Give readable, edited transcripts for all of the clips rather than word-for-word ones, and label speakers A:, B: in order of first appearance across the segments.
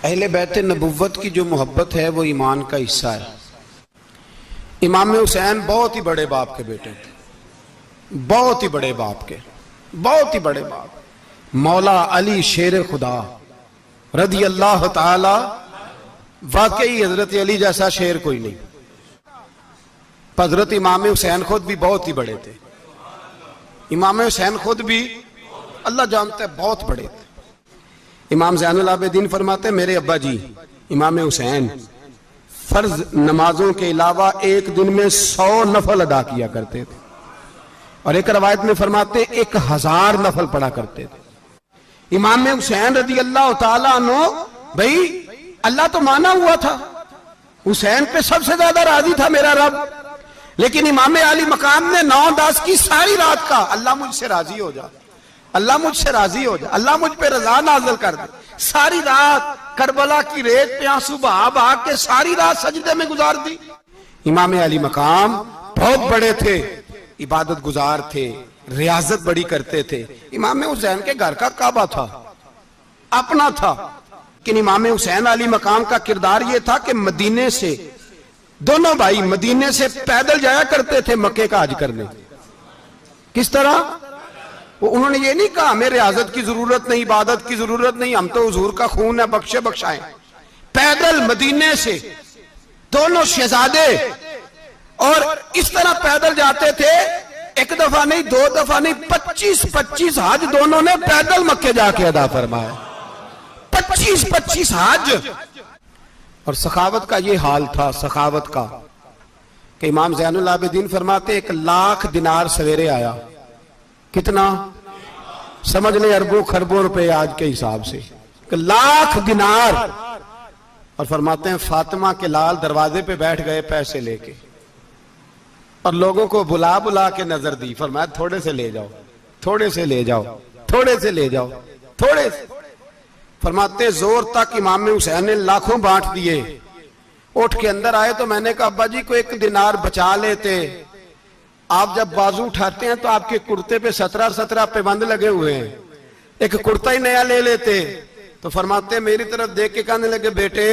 A: अहले बैत नबुव्वत की जो मोहब्बत है वो ईमान का हिस्सा है। इमाम हुसैन बहुत ही बड़े बाप के बेटे थे, बहुत ही बड़े बाप के, बहुत ही बड़े बाप। मौला अली शेर खुदा रदी अल्लाह ताला, वाकई हजरत अली जैसा शेर कोई नहीं। हजरत इमाम हुसैन खुद भी बहुत ही बड़े थे। इमाम हुसैन खुद भी अल्लाह जानता है बहुत बड़े थे। इमाम ज़ैनुल आबिदीन फरमाते मेरे अब्बा जी इमाम हुसैन फर्ज नमाजों के अलावा एक दिन में 100 नफल अदा किया करते थे, और एक रवायत में फरमाते 1000 नफल पढ़ा करते थे। इमाम हुसैन रज़ी अल्लाह ताला अन्हु, भाई अल्लाह तो माना हुआ था, हुसैन पे सबसे ज्यादा राजी था मेरा रब, लेकिन इमाम अली मकाम ने 9-10 की सारी रात का अल्लाह मुझसे राजी हो जा, अल्लाह मुझसे राजी हो जा, अल्लाह मुझ पे रजा नाज़िल कर दे। सारी रात करबला की रेत पे आंसू बहा बहा के सारी रात सजदे में गुजार दी। इमाम अली मकाम बहुत बड़े थे, इबादत गुजार थे, रियाजत बड़ी करते थे। इमाम हुसैन के घर का काबा था, अपना था, लेकिन इमाम हुसैन अली मकाम का किरदार यह था कि मदीने से दोनों भाई मदीने से पैदल जाया करते थे मक्के का हज करने। किस तरह? उन्होंने ये नहीं कहा हमें रियाजत की जरूरत नहीं, इबादत की जरूरत नहीं, हम तो हुजूर का खून है, बख्शे बख्शाएं। पैदल मदीने से दोनों शहजादे और इस तरह पैदल जाते थे, एक दफा नहीं, 2 दफा नहीं, 25-25 हज दोनों ने पैदल मक्के जाके अदा फरमाया। 25-25 हज। और सखावत का ये हाल था, सखावत का, कि इमाम ज़ैनुल आबिदीन फरमाते 1 लाख दिनार सवेरे आया। कितना? समझ लें अरबों खरबों रुपए आज के हिसाब से, 1 लाख दिनार। और फरमाते हैं फातिमा के लाल दरवाजे पे बैठ गए पैसे लेके, और लोगों को बुला बुला के नजर दी, फरमाया थोड़े से ले जाओ, थोड़े से ले जाओ, थोड़े से ले जाओ, थोड़े से। फरमाते जोर तक इमाम हुसैन ने लाखों बांट दिए। उठ के अंदर आए तो मैंने कहा अब्बा जी को 1 दिनार बचा लेते, आप जब बाजू उठाते हैं तो आपके कुर्ते पे 17 पैबंद लगे हुए हैं, एक कुर्ता ही नया ले लेते। तो फरमाते मेरी तरफ देख के कहने लगे बेटे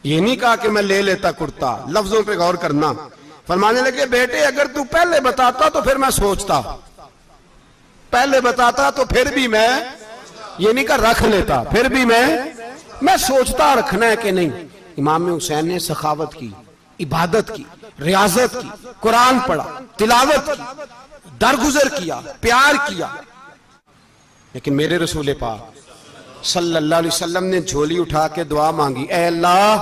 A: ये नहीं कहा कि मैं ले लेता कुर्ता, लफ्जों पे गौर करना। फरमाने लगे बेटे अगर तू पहले बताता तो फिर मैं सोचता, पहले बताता तो फिर भी मैं ये नहीं कर रख लेता, फिर भी मैं सोचता रखना है कि नहीं। इमाम हुसैन ने सखावत की, इबादत की, रियाजत की, कुरान पढ़ा, तिलावत की, दरगुजर किया, प्यार किया। लेकिन मेरे रसूल पाक सल्लल्लाहु अलैहि वसल्लम ने झोली उठा के दुआ मांगी, ऐ अल्लाह,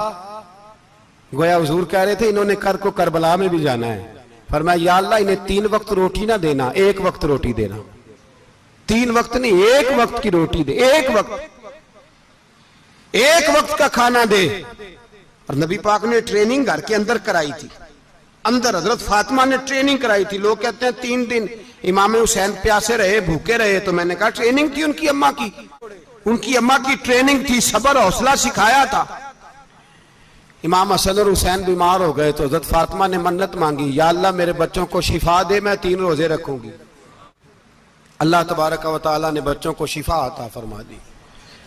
A: गोया हुजूर कह रहे थे इन्होंने कर को करबला में भी जाना है, फरमाया या अल्लाह इन्हें 3 वक्त रोटी ना देना, 1 वक्त रोटी देना। 3 वक्त नहीं, 1 वक्त की रोटी दे, 1 वक्त का खाना दे। और नबी पाक ने ट्रेनिंग घर के अंदर कराई थी, अंदर हजरत फातिमा ने ट्रेनिंग कराई थी। लोग कहते हैं 3 दिन इमाम हुसैन प्यासे रहे, भूखे रहे, तो मैंने कहा ट्रेनिंग थी उनकी अम्मा की, उनकी अम्मा की ट्रेनिंग थी, सब्र हौसला सिखाया था। इमाम हसन और हुसैन बीमार हो गए तो हजरत फातिमा ने मन्नत मांगी, या अल्लाह मेरे बच्चों को शिफा दे, मैं 3 रोजे रखूंगी। अल्लाह तबारक व तआला ने बच्चों को शिफा अता फरमा दी।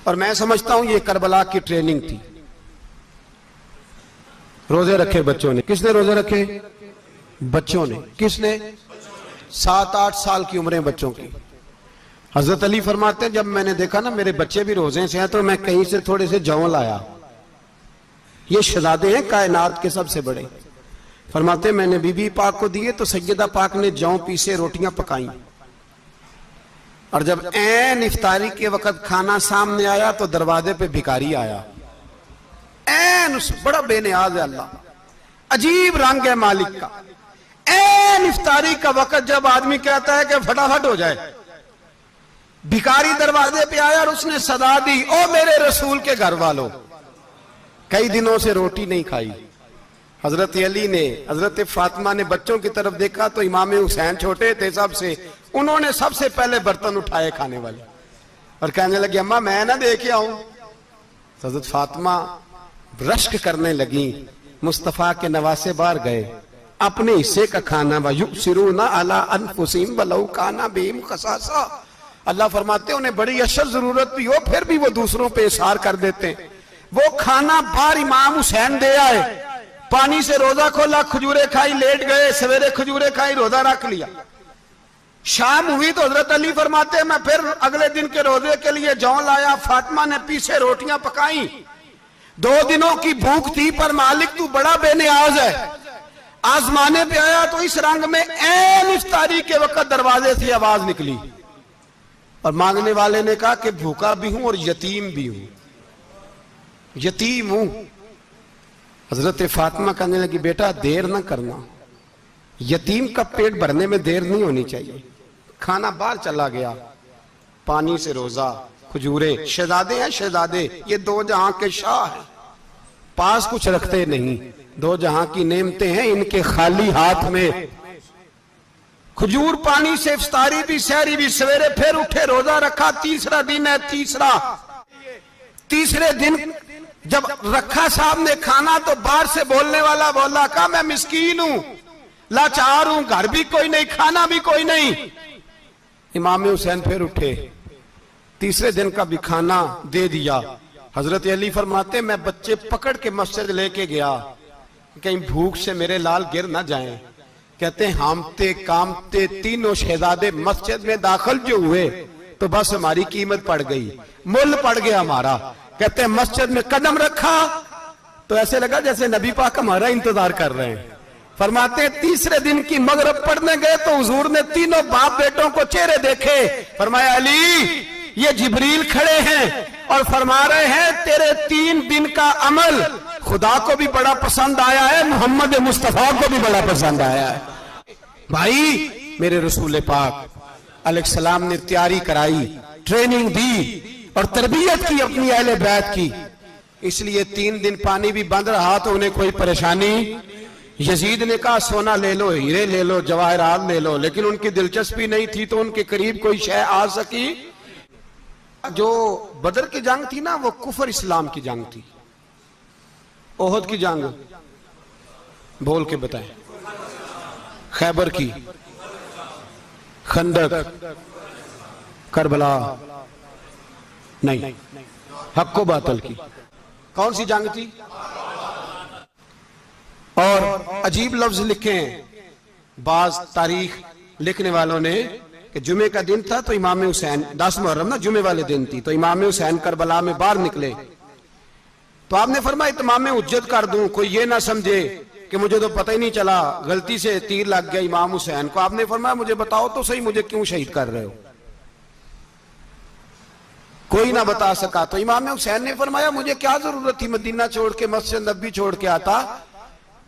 A: और मैं समझता हूं ये करबला की ट्रेनिंग थी। रोजे रखे बच्चों ने, किसने रोजे रखे? बच्चों ने। किसने? 7-8 साल की उम्रें बच्चों की। हजरत अली फरमाते हैं जब मैंने देखा ना मेरे बच्चे भी रोजे से हैं तो मैं कहीं से थोड़े से जौ लाया। ये शहजादे हैं कायनात के सबसे बड़े। फरमाते मैंने बीबी पाक को दिए तो सैयदा पाक ने जौ पीसे रोटियां पकाई, और जब ऐन इफ्तारी के वक्त खाना सामने आया तो दरवाजे पे भिखारी आया। ऐन बड़ा बेनियाज है अल्लाह, अजीब रंग है मालिक का। ऐन इफ्तारी का वक्त जब आदमी कहता है कि फटाफट हो जाए, भिखारी दरवाजे पे आया और उसने सदा दी, ओ मेरे रसूल के घर वालों, कई दिनों से रोटी नहीं खाई। हजरत अली ने, हजरत फातिमा ने बच्चों की तरफ देखा तो इमाम हुसैन छोटे थे सबसे, उन्होंने सबसे पहले बर्तन उठाए खाने वाले, और कहने लगे अम्मा मैं ना दे के आऊं। हजरत फातिमा रश्क करने लगी, मुस्तफा के नवासे बाहर गए, अपने हिस्से का खाना, युसिरूना अला अनफुसिहिम वलौ काना बिहिम खसासा, अल्लाह फरमाते उन्हें बड़ी अशद जरूरत भी हो फिर भी वो दूसरों पे इशार कर देते हैं। वो खाना बाहर इमाम हुसैन दे आए, पानी से रोजा खोला, खजूरे खाई, लेट गए, सवेरे खजूरे खाई, रोजा रख लिया। शाम हुई तो हजरत अली फरमाते हैं मैं फिर अगले दिन के रोजे के लिए जौ लाया, फातिमा ने पीछे रोटियां पकाई। 2 दिनों की भूख थी पर मालिक तू बड़ा बेनियाज है। आजमाने पे आया तो इस रंग में ऐन इफ्तारी के वक्त दरवाजे से आवाज निकली और मांगने वाले ने कहा कि भूखा भी हूं और यतीम भी हूं, यतीम हूं। हजरत फातिमा कहने लगी बेटा देर ना करना, यतीम का पेट भरने में देर नहीं होनी चाहिए। खाना बाहर चला गया, पानी से रोजा, खजूरे, शहजादे हैं शहजादे, ये 2 जहां के शाह हैं, पास कुछ रखते नहीं, 2 जहां की नेमतें हैं इनके खाली हाथ में। खजूर पानी से इफ्तारी भी, सहरी भी, सवेरे फिर उठे, रोजा रखा। तीसरा दिन है, तीसरे दिन जब रखा साहब ने खाना तो बाहर से बोलने वाला बोला कहा मैं मिस्कीन हूं, लाचार हूं, घर भी कोई नहीं, खाना भी कोई नहीं। इमाम हुसैन फिर उठे, तीसरे दिन का भी खाना दे दिया। हजरत अली फरमाते मैं बच्चे पकड़ के मस्जिद लेके गया, कहीं भूख से मेरे लाल गिर ना जाएं। कहते हामते कामते तीनों शहजादे मस्जिद में दाखिल जो हुए तो बस हमारी कीमत पड़ गई, मुल पड़ गया हमारा। कहते मस्जिद में कदम रखा तो ऐसे लगा जैसे नबी पाक हमारा इंतजार कर रहे हैं। फरमाते तीसरे दिन की मगरिब पढ़ने गए तो हुजूर ने तीनों बाप बेटों को चेहरे देखे। फरमाया अली ये जिब्रील खड़े हैं और फरमा रहे हैं तेरे 3 दिन का अमल खुदा को भी बड़ा पसंद आया है, मोहम्मद मुस्तफा को भी बड़ा पसंद आया है। भाई मेरे रसूल पाक अलैहिस्सलाम ने तैयारी कराई, ट्रेनिंग दी और तरबियत की अपनी अहले बैत की, इसलिए 3 दिन पानी भी बंद रहा तो उन्हें कोई परेशानी। यजीद ने कहा सोना ले लो, हीरे ले लो, जवाहरात ले लो, लेकिन उनकी दिलचस्पी नहीं थी तो उनके करीब कोई शय आ सकी। जो बदर की जंग थी ना वो कुफर इस्लाम की जंग थी। ओहद की जंग बोल के बताएं, खैबर की, खंदक, करबला नहीं, हक्को बातल की। कौन सी जंग थी? और अजीब लफ्ज लिखे हैं बाज तारीख लिखने वालों ने कि जुमे का दिन था तो इमाम हुसैन, 10 मुहर्रम ना जुमे वाले दिन थी, तो इमाम हुसैन करबला में बाहर निकले तो आपने फरमाया इत्माम उज्जत कर दूं, कोई ये ना समझे कि मुझे तो पता ही नहीं चला, गलती से तीर लग गया इमाम हुसैन को। आपने फरमाया मुझे बताओ तो सही मुझे क्यों शहीद कर रहे हो? कोई ना बता सका तो इमाम हुसैन ने फरमाया मुझे क्या जरूरत थी मदीना छोड़ के, मस्जिद नबी छोड़ के आता,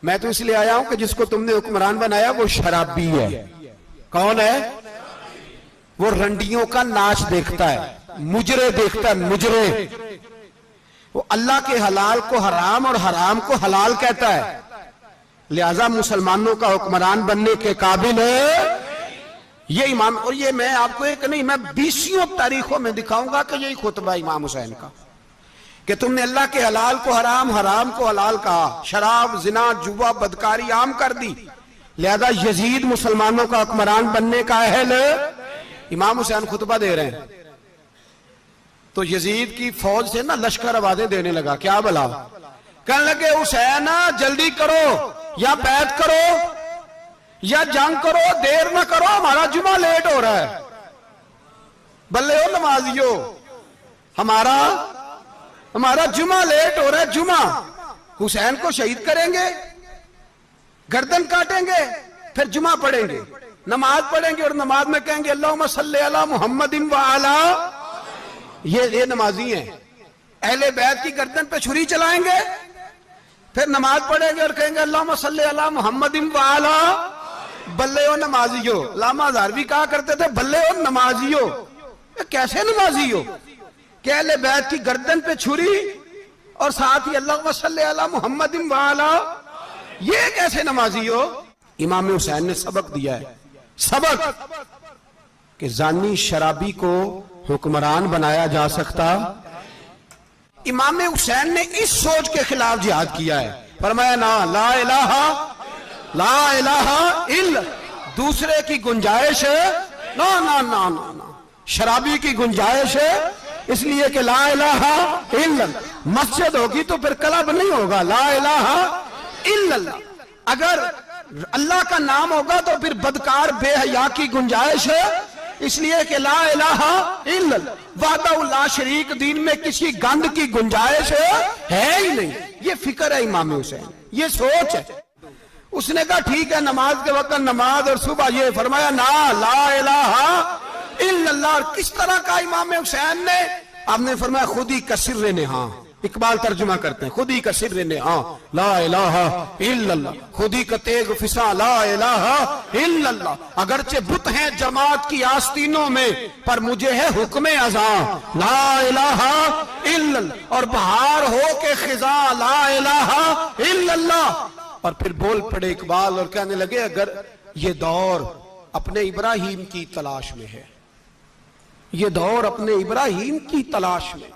A: मैं तो इसलिए आया हूं कि जिसको तुमने हुक्मरान बनाया वो शराबी है। कौन है वो? रंडियों का नाच देखता है, मुजरे देखता है, मुजरे। वो अल्लाह के हलाल को हराम और हराम को हलाल कहता है, लिहाजा मुसलमानों का हुक्मरान बनने के काबिल है ये इमाम। और ये मैं आपको एक नहीं, मैं 20 तारीखों में दिखाऊंगा कि यही खुतबा इमाम हुसैन का कि तुमने अल्लाह के हलाल को हराम, हराम को हलाल कहा, शराब, जिना, जुआ, बदकारी आम कर दी, लिहाजा यजीद मुसलमानों का हुक्मरान बनने का अहल है। इमाम हुसैन खुतबा दे रहे हैं तो यजीद की फौज से ना लश्कर आवाजें देने लगा, क्या भला? कहने लगे हुसैन जल्दी करो या बैत करो या जंग करो, देर ना करो, हमारा जुमा लेट हो रहा है। बल्ले हो नमाजियो, हमारा जुमा लेट हो रहा है। जुमा हुसैन को शहीद करेंगे, गर्दन काटेंगे, फिर जुमा पढ़ेंगे, नमाज पढ़ेंगे और नमाज में कहेंगे अल्लाहुम्मा सल्ली अला मुहम्मदिन व अला। ये नमाजी हैं। अहले बैत की गर्दन पे छुरी चलाएंगे, फिर नमाज पढ़ेंगे और कहेंगे अल्लाहुम्मा सल्ली अला मुहम्मदिन व अला। बल्ले हो नमाजियो। लामा हज़ारवी कहा करते थे बल्ले हो नमाजियो। कैसे नमाजी हो कि अहले बैत की गर्दन पे छुरी और साथ ही अल्लाहुम्मा सल्ली अला मुहम्मदिन व अला, ये कैसे नमाजी हो? इमाम हुसैन ने सबक दिया है, सबक कि जानी शराबी को हुक्मरान बनाया जा सकता। इमाम हुसैन ने इस सोच के खिलाफ जिहाद किया है, फरमाया ना ला इलाहा इल्ला, दूसरे की गुंजाइश ना ना ना ना ना, शराबी की गुंजाइश है, इसलिए कि ला इलाहा इल्लल्लाह। मस्जिद होगी तो फिर क्लब नहीं होगा, ला इलाहा इल्लल्लाह। अगर अल्लाह का नाम होगा तो फिर बदकार बेहया की गुंजाइश है, इसलिए कि ला इलाहा इल्लल्लाह। वाहदहु ला शरीक दीन में किसी गंद की गुंजाइश है ही नहीं। ये फिक्र है इमाम हुसैन, ये सोच है। उसने कहा ठीक है नमाज के वक्त नमाज और सुबह, ये फरमाया ना ला इलाहा इल्लल्लाह। किस तरह का इमाम हुसैन ने? आपने फरमाया खुद ही का सिर्र नेहा। इकबाल तर्जुमा करते हैं, खुद ही का सिर्र नेहा ला इलाहा इल्लल्लाह, खुद ही का तेग फिसा ला इलाहा इल्लल्लाह। अगरचे बुत हैं जमात की आस्तीनों में, पर मुझे है हुक्म अज़ां ला इलाहा इल्लल्लाह। और बहार हो के खिजा ला इलाहा इल्लल्लाह। और फिर बोल पड़े इकबाल और कहने लगे अगर ये दौर अपने इब्राहिम की तलाश में है, ये दौर अपने इब्राहिम की तलाश में,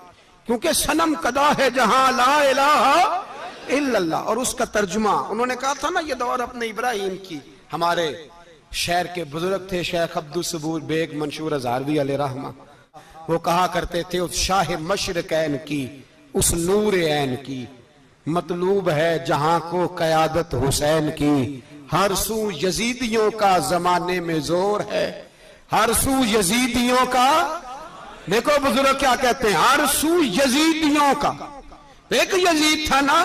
A: क्योंकि सनम कदा है जहां ला इलाहा इल्लल्लाह। और उसका तर्जुमा उन्होंने कहा था ना, ये दौर अपने इब्राहिम की। हमारे शहर के बुजुर्ग थे शेख अब्दुल सबूर बेग मंशूर हजारवी अलैहि रहमा, वो कहा करते थे उस शाह मशरकैन की, उस नूर ऐन की, मतलूब है जहां को कयादत हुसैन की। हर सू यजीदियों का जमाने में जोर है, हर सू यजीदियों का। देखो बुजुर्ग क्या कहते हैं, हर सू यजीदियों का। एक यजीद था ना,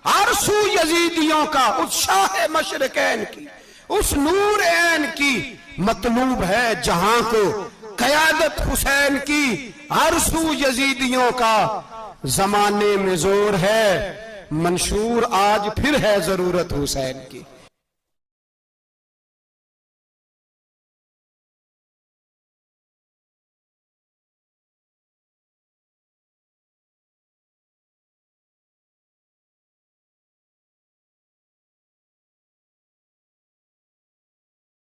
A: हर सू यजीदियों का, उस शाह मशरकैन की, उस नूर ऐन की, मतलूब है जहां को कयादत हुसैन की। हर सू यजीदियों का जमाने में जोर है, मंशूर आज फिर है जरूरत हुसैन की।